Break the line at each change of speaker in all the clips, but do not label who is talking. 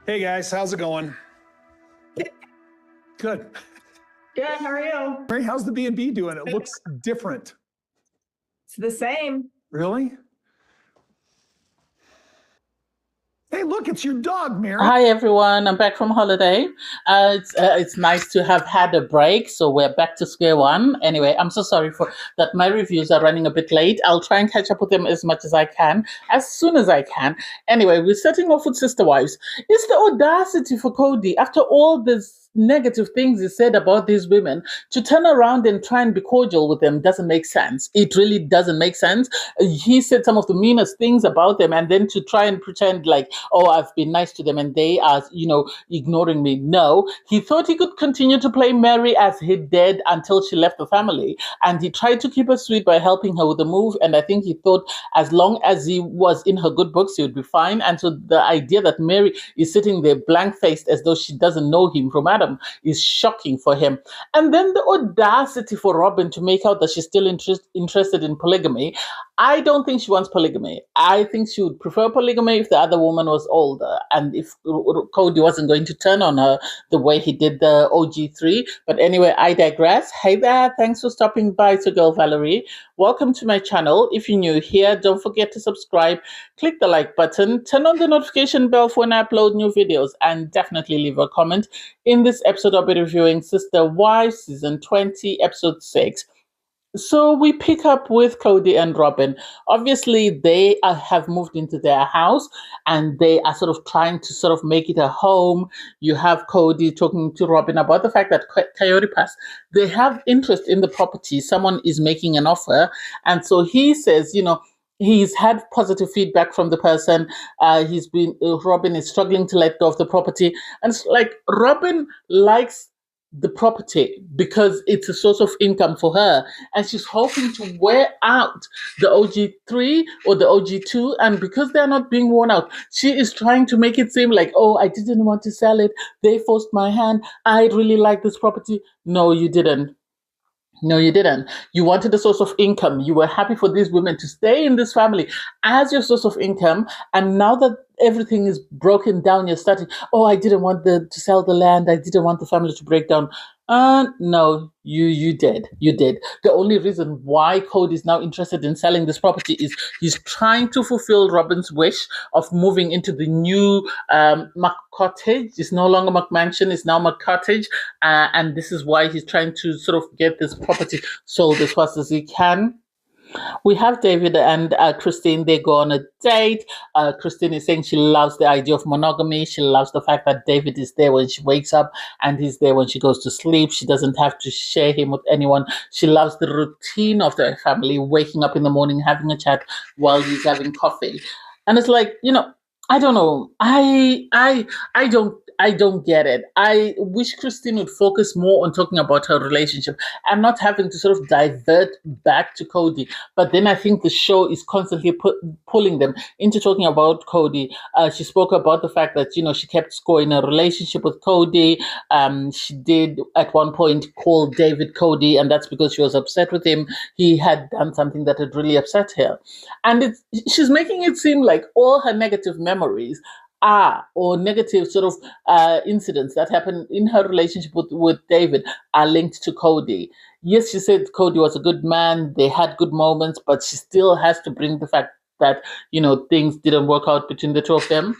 Hey guys, how's it going? Good.
Good, how are you?
Mary, how's the B&B doing? It looks different.
It's the same.
Really? Hey, look, it's your dog, Mary.
Hi everyone, I'm back from holiday. It's nice to have had a break, so we're back to square one. Anyway, I'm so sorry for that. My reviews are running a bit late. I'll try and catch up with them as much as I can, as soon as I can. Anyway, we're starting off with Sister Wives. It's the audacity for Cody, after all this negative things he said about these women, to turn around and try and be cordial with them doesn't make sense. It really doesn't make sense. He said some of the meanest things about them, and then to try and pretend like, oh, I've been nice to them and they are, ignoring me. No, he thought he could continue to play Mary as he did until she left the family. And he tried to keep her sweet by helping her with the move. And I think he thought as long as he was in her good books, he would be fine. And so the idea that Mary is sitting there blank faced as though she doesn't know him from Adam is shocking for him. And then the audacity for Robin to make out that she's still interested in polygamy. I don't think she wants polygamy. I think she would prefer polygamy if the other woman was older and if Cody wasn't going to turn on her the way he did the OG3. But anyway, I digress. Hey there, thanks for stopping by, to girl Valerie. Welcome to my channel. If you're new here, don't forget to subscribe, click the like button, turn on the notification bell for when I upload new videos, and definitely leave a comment. In this episode, I'll be reviewing Sister Wives, Season 20, Episode 6. So we pick up with Cody and Robin. Obviously, they have moved into their house and they are sort of trying to sort of make it a home. You have Cody talking to Robin about the fact that Coyote Pass, they have interest in the property. Someone is making an offer. And so he says, he's had positive feedback from the person. Robin is struggling to let go of the property. And it's like Robin likes the property because it's a source of income for her, and she's hoping to wear out the OG3 or the OG2, and because they're not being worn out, she is trying to make it seem like, oh, I didn't want to sell it, they forced my hand, I really like this property. No, you didn't. No, you didn't. You wanted a source of income. You were happy for these women to stay in this family as your source of income. And now that everything is broken down, you're starting, oh, I didn't want to sell the land. I didn't want the family to break down. No, you did. You did. The only reason why Cody is now interested in selling this property is he's trying to fulfill Robin's wish of moving into the new Cottage. It's no longer McMansion, it's now Cottage. And this is why he's trying to sort of get this property sold as fast as he can. We have David and Christine. They go on a date. Christine is saying she loves the idea of monogamy. She loves the fact that David is there when she wakes up and he's there when she goes to sleep. She doesn't have to share him with anyone. She loves the routine of their family, waking up in the morning, having a chat while he's having coffee. And it's like, I don't know. I don't get it. I wish Christine would focus more on talking about her relationship and not having to sort of divert back to Cody. But then I think the show is constantly pulling them into talking about Cody. She spoke about the fact that, she kept score in a relationship with Cody. She did at one point call David Cody, and that's because she was upset with him. He had done something that had really upset her. And she's making it seem like all her negative memories or negative sort of incidents that happened in her relationship with David are linked to Cody. Yes, she said Cody was a good man, they had good moments, but she still has to bring the fact that, things didn't work out between the two of them.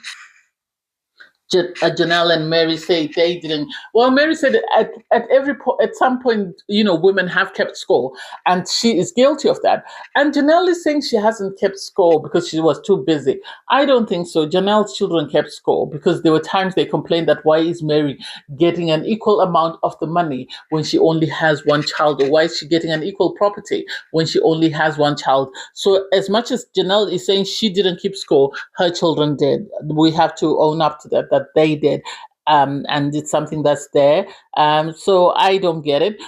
Janelle and Mary say they didn't. Well, Mary said at some point, women have kept score, and she is guilty of that. And Janelle is saying she hasn't kept score because she was too busy. I don't think so. Janelle's children kept score because there were times they complained that why is Mary getting an equal amount of the money when she only has one child, or why is she getting an equal property when she only has one child? So as much as Janelle is saying she didn't keep score, her children did. We have to own up to that they did. And it's something that's there. So I don't get it.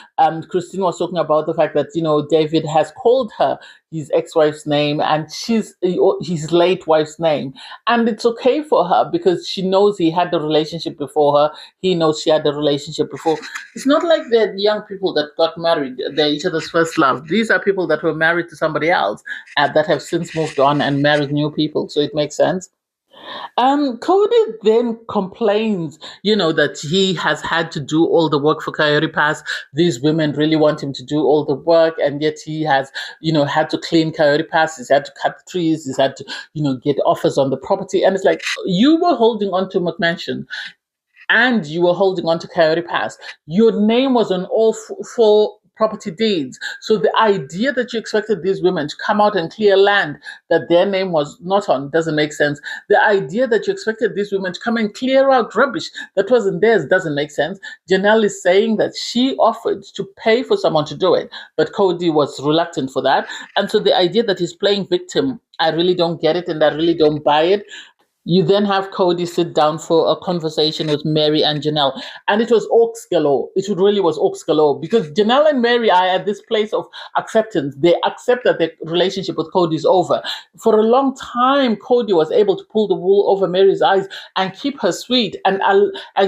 Christine was talking about the fact that, David has called her his ex-wife's name and she's his late wife's name. And it's okay for her because she knows he had a relationship before her. He knows she had a relationship before. It's not like they're young people that got married. They're each other's first love. These are people that were married to somebody else that have since moved on and married new people. So it makes sense. Cody then complains, that he has had to do all the work for Coyote Pass. These women really want him to do all the work, and yet he has, had to clean Coyote Pass. He's had to cut the trees. He's had to, get offers on the property. And it's like, you were holding on to McMansion and you were holding on to Coyote Pass. Your name was on all four property deeds. So the idea that you expected these women to come out and clear land that their name was not on doesn't make sense. The idea that you expected these women to come and clear out rubbish that wasn't theirs doesn't make sense. Janelle is saying that she offered to pay for someone to do it, but Cody was reluctant for that. And so the idea that he's playing victim, I really don't get it, and I really don't buy it. You then have Cody sit down for a conversation with Mary and Janelle. And it was oaks galore. It really was oaks galore because Janelle and Mary are at this place of acceptance. They accept that their relationship with Cody is over. For a long time, Cody was able to pull the wool over Mary's eyes and keep her sweet. And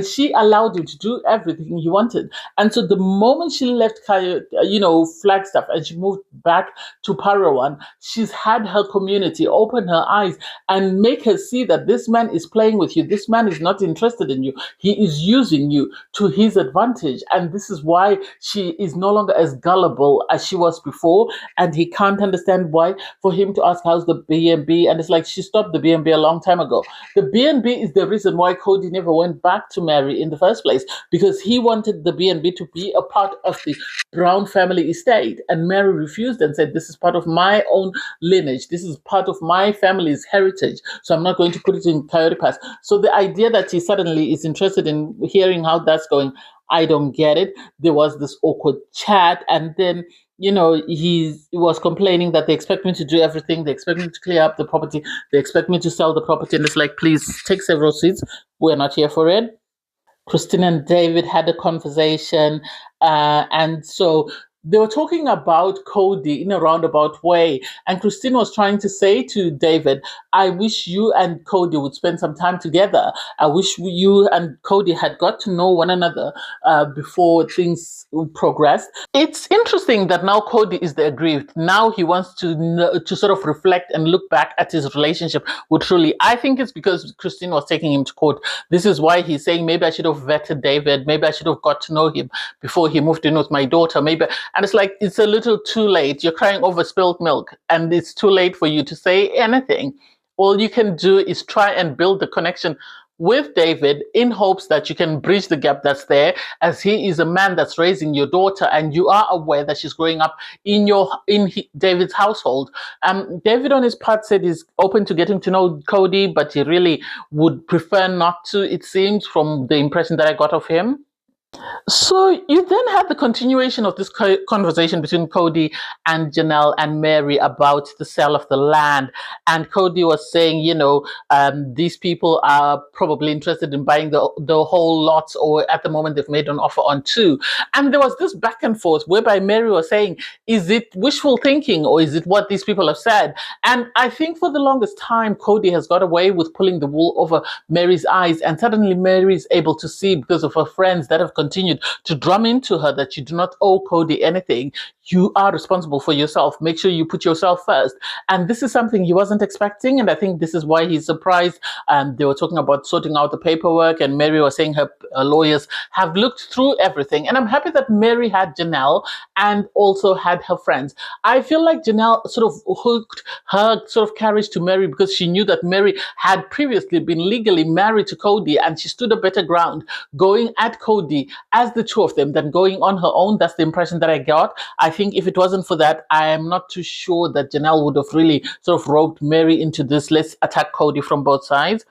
she allowed him to do everything he wanted. And so the moment she left, Flagstaff, and she moved back to Parawan, she's had her community open her eyes and make her see that this man is playing with you. This man is not interested in you. He is using you to his advantage. And this is why she is no longer as gullible as she was before. And he can't understand why for him to ask, how's the B&B? And it's like, she stopped the B&B a long time ago. The B&B is the reason why Cody never went back to Mary in the first place, because he wanted the B&B to be a part of the Brown family estate. And Mary refused and said, this is part of my own lineage. This is part of my family's heritage. So I'm not going to put it in Coyote Pass. So the idea that he suddenly is interested in hearing how that's going, I don't get it. There was this awkward chat, and then he was complaining that they expect me to do everything. They expect me to clear up the property. They expect me to sell the property. And it's like, please take several seats. We're not here for it. Christine and David had a conversation, and so they were talking about Cody in a roundabout way. And Christine was trying to say to David, I wish you and Cody would spend some time together. I wish you and Cody had got to know one another before things progressed. It's interesting that now Cody is the aggrieved. Now he wants to sort of reflect and look back at his relationship with Truly. I think it's because Christine was taking him to court. This is why he's saying, maybe I should have vetted David. Maybe I should have got to know him before he moved in with my daughter. Maybe. And it's like, it's a little too late. You're crying over spilled milk, and it's too late for you to say anything. All you can do is try and build the connection with David in hopes that you can bridge the gap that's there, as he is a man that's raising your daughter, and you are aware that she's growing up in David's household. David on his part said he's open to getting to know Cody, but he really would prefer not to, it seems, from the impression that I got of him. So you then had the continuation of this conversation between Cody and Janelle and Mary about the sale of the land. And Cody was saying, these people are probably interested in buying the whole lot, or at the moment they've made an offer on 2. And there was this back and forth whereby Mary was saying, is it wishful thinking, or is it what these people have said? And I think for the longest time, Cody has got away with pulling the wool over Mary's eyes. And suddenly Mary is able to see, because of her friends that have continued to drum into her that you do not owe Cody anything. You are responsible for yourself. Make sure you put yourself first. And this is something he wasn't expecting. And I think this is why he's surprised. They were talking about sorting out the paperwork, and Mary was saying her lawyers have looked through everything. And I'm happy that Mary had Janelle and also had her friends. I feel like Janelle sort of hooked her sort of carriage to Mary, because she knew that Mary had previously been legally married to Cody, and she stood a better ground going at Cody as the two of them than going on her own. That's the impression that I got. I think if it wasn't for that, I am not too sure that Janelle would have really sort of roped Mary into this, let's attack Cody from both sides.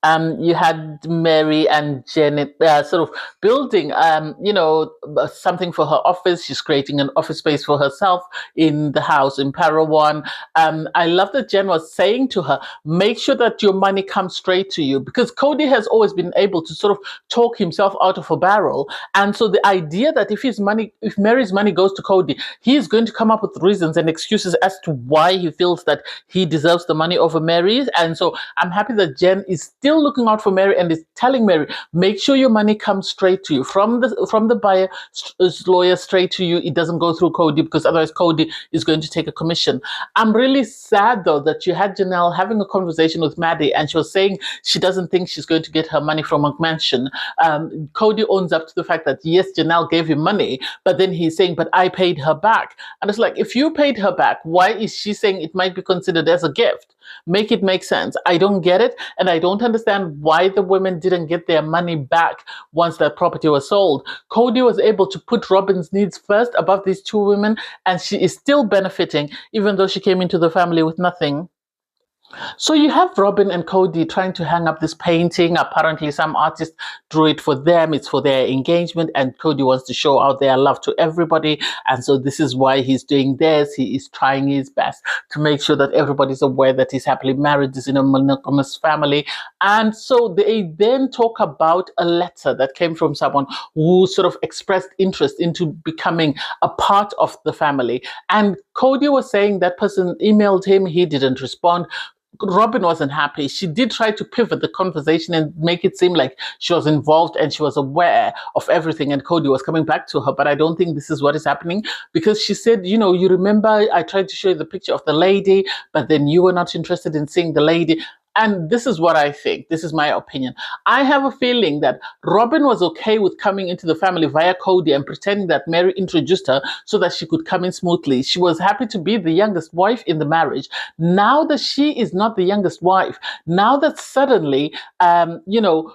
You had Mary and Janet sort of building, something for her office. She's creating an office space for herself in the house in Parawan. I love that Jen was saying to her, make sure that your money comes straight to you, because Cody has always been able to sort of talk himself out of a barrel. And so the idea that if Mary's money goes to Cody, he is going to come up with reasons and excuses as to why he feels that he deserves the money over Mary's. And so I'm happy that Jen is still still looking out for Mary and is telling Mary, make sure your money comes straight to you from the buyer lawyer straight to you. It doesn't go through Cody, because otherwise Cody is going to take a commission. I'm really sad though that you had Janelle having a conversation with Maddie, and she was saying she doesn't think she's going to get her money from McMansion. Cody owns up to the fact that yes, Janelle gave him money, but then he's saying, but I paid her back. And it's like, if you paid her back, why is she saying it might be considered as a gift? Make it make sense. I don't get it, and I don't understand why the women didn't get their money back once that property was sold. Cody was able to put Robin's needs first above these two women, and she is still benefiting, even though she came into the family with nothing. So you have Robin and Cody trying to hang up this painting. Apparently some artist drew it for them. It's for their engagement, and Cody wants to show out their love to everybody. And so this is why he's doing this. He is trying his best to make sure that everybody's aware that he's happily married, is in a monogamous family. And so they then talk about a letter that came from someone who sort of expressed interest into becoming a part of the family. And Cody was saying that person emailed him, he didn't respond. Robin wasn't happy. She did try to pivot the conversation and make it seem like she was involved and she was aware of everything and Cody was coming back to her. But I don't think this is what is happening, because she said, you know, you remember I tried to show you the picture of the lady, but then you were not interested in seeing the lady. And this is what I think. This is my opinion. I have a feeling that Robin was okay with coming into the family via Cody and pretending that Mary introduced her so that she could come in smoothly. She was happy to be the youngest wife in the marriage. Now that she is not the youngest wife, now that suddenly, you know,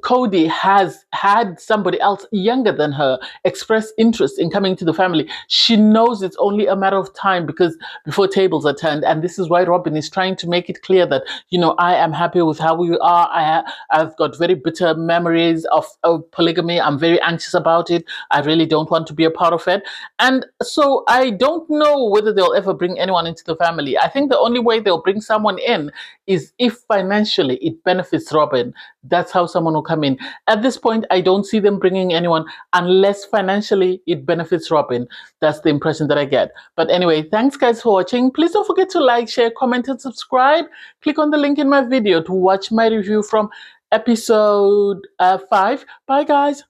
Cody has had somebody else younger than her express interest in coming to the family, she knows it's only a matter of time because before tables are turned. And this is why Robin is trying to make it clear that, you know, I am happy with how we are. I've got very bitter memories of polygamy. I'm very anxious about it. I really don't want to be a part of it. And so I don't know whether they'll ever bring anyone into the family. I think the only way they'll bring someone in is if financially it benefits Robin. That's how someone will come in. At this point, I don't see them bringing anyone unless financially it benefits Robin. That's the impression that I get. But anyway, thanks guys for watching. Please don't forget to like, share, comment, and subscribe. Click on the link in my video to watch my review from episode 5. Bye guys.